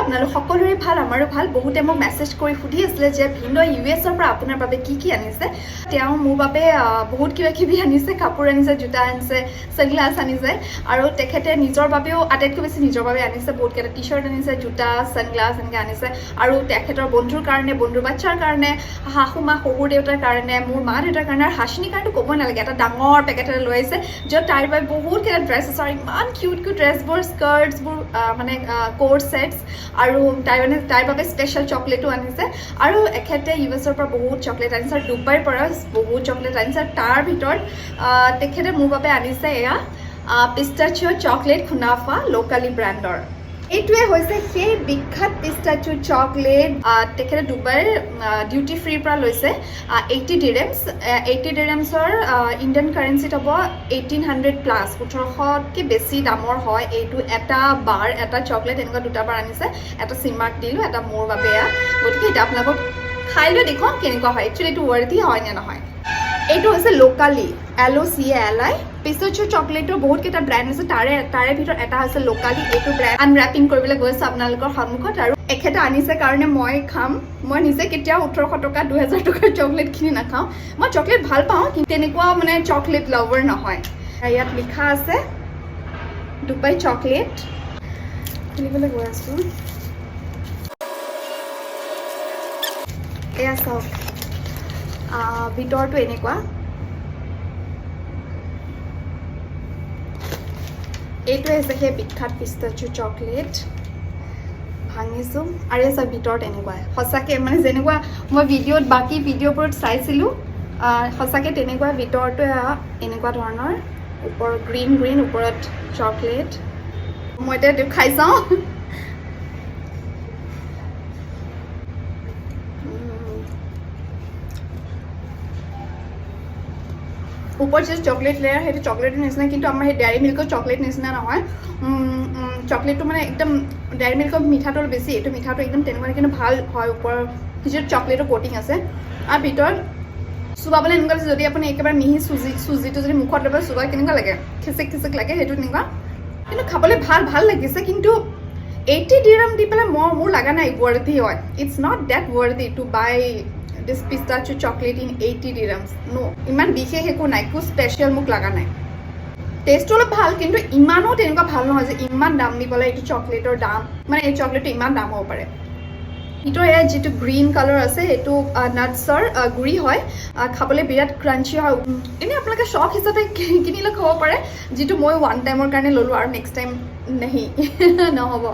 আপোনালোক সকলোৰে ভাল আমাৰো ভাল বহুতে মোক মেছেজ কৰি সুধি আছিলে যে ভিন্ন ইউএছৰ পৰা আপোনাৰ বাবে কি আনিছে তেওঁ মোৰ বাবে বহুত কিবা আনিছে কাপোৰ আনিছে জোতা আনিছে সানগ্লাস আনিছে আৰু তেখেতে নিজৰ বাবেও আটাইতকৈ বেছি নিজৰ বাবে আনিছে বহুত কেইটা টি-শাৰ্ট আনিছে জোতা সানগ্লাস এনেকৈ আনিছে আৰু তেখেতৰ বন্ধুৰ কাৰণে বন্ধুৰ বাচ্চাৰ কাৰণে শাহু মা শহুৰ দেউতাৰ কাৰণে মোৰ মা দেউতাৰ কাৰণে আৰু হাসিনীৰ কাৰণে ক'ব নালাগে এটা ডাঙৰ পেকেট এটা লৈ আহিছে য'ত তাইৰ বাবে বহুত কেইটা ড্ৰেছ আছে আৰু ইমান কিউট ড্ৰেছবোৰ স্কাৰ্টছবোৰ মানে কোট সেটস আৰু তাইৰ বাবে স্পেশাল চকলেটো আনিছে আৰু এখেতে ইউএছৰ পৰা বহুত চকলেট আনিছে আৰু ডুবাইৰ পৰা বহুত চকলেট আনিছে তাৰ ভিতৰত তেখেতে মোৰ বাবে আনিছে এয়া পিষ্টাচিঅ চকলেট খুনাফা লোকালি ব্ৰেণ্ডৰ এইটোৱে হৈছে সেই বিখ্যাত পিষ্টাচিঅ চকলেট তেখেতে ডুবাইৰ ডিউটি ফ্ৰীৰ পৰা লৈছে 80 ডিৰেমছৰ ইণ্ডিয়ান কাৰেঞ্চিত হ'ব 1800 প্লাছ 1800কে বেছি দামৰ হয় এইটো এটা বাৰ এটা চকলেট এনেকুৱা দুটা বাৰ আনিছে এটা চিমাক দিলোঁ এটা মোৰ বাবে গতিকে এতিয়া আপোনালোকক খাই লৈ দেখুৱাম কেনেকুৱা হয় একচুৱেলি এইটো ৱৰ্দি হয় নে নহয় এইটো হৈছে লোকালি LOCALI পিষ্টাচিঅ চকলেটৰ বহুত কেইটা ব্ৰেণ্ড আছে তাৰে ভিতৰত এটা হৈছে লোকালি এইটো ব্ৰেণ্ড আনৰেপিং কৰিবলৈ গৈছে আপোনালোকৰ সন্মুখত আৰু এখেতে আনিছে কাৰণে মই খাম মই নিজে কেতিয়াও 1800 টকা 2000 টকাৰ চকলেট কিনি নাখাওঁ মই চকলেট ভাল পাওঁ কিন্তু তেনেকুৱা মানে চকলেট লাভাৰ নহয় ইয়াত লিখা আছে ডুবাই চকলেট কিনিবলৈ গৈ আছোঁ এয়া চাওক ভিতৰটো এনেকুৱা এইটো হৈছে সেই বিখ্যাত পিষ্টাচিঅ চকলেট ভাঙিছোঁ আৰু এই চাওক ভিতৰত এনেকুৱাই সঁচাকৈ মানে যেনেকুৱা মই ভিডিঅ'ত বাকী ভিডিঅ'বোৰত চাইছিলোঁ সঁচাকৈ তেনেকুৱা ভিতৰটো এনেকুৱা ধৰণৰ ওপৰত গ্ৰীণ ওপৰত চকলেট মই এতিয়া খাই চাওঁ ওপৰত যে চকলেট লেয়াৰ সেইটো চকলেটৰ নিচিনা কিন্তু আমাৰ সেই ডেয়াৰী মিল্কৰ চকলেট নিচিনা নহয় চকলেটটো মানে একদম ডেয়াৰী মিল্কৰ মিঠাটো বেছি এইটো মিঠাটো একদম তেনেকুৱা কিন্তু ভাল হয় ওপৰৰ যিটো চকলেটৰ কোটিং আছে আৰু ভিতৰত চুবাবলৈ এনেকুৱা আছে যদি আপুনি একেবাৰে মিহি চুজিটো যদি মুখত ল'ব চুবাই কেনেকুৱা লাগে খিচিক লাগে সেইটো তেনেকুৱা কিন্তু খাবলৈ ভাল লাগিছে কিন্তু 80 ডিৰাম দি পেলাই মোৰ লগা নাই ৱৰ্দি হয় it's not that worthy to buy this pistachio chocolate in 80 dirhams no ইমান বিশেষ একো নাই একো স্পেশাল মোক লগা নাই টেষ্টটো অলপ ভাল কিন্তু ইমানো তেনেকুৱা ভাল নহয় যে ইমান দাম দি পেলাই এইটো চকলেটৰ দাম মানে এই চকলেটটো ইমান দাম হ'ব পাৰে এইটো এয়া যিটো গ্ৰীণ কালাৰ আছে এইটো নাটছৰ গুড়ি হয় খাবলৈ বিৰাট ক্ৰাঞ্চি হয় এনেই আপোনালোকে শখ হিচাপে কিনিলে খাব পাৰে যিটো মই ওৱান টাইমৰ কাৰণে ল'লোঁ আৰু নেক্সট টাইম নহ'ব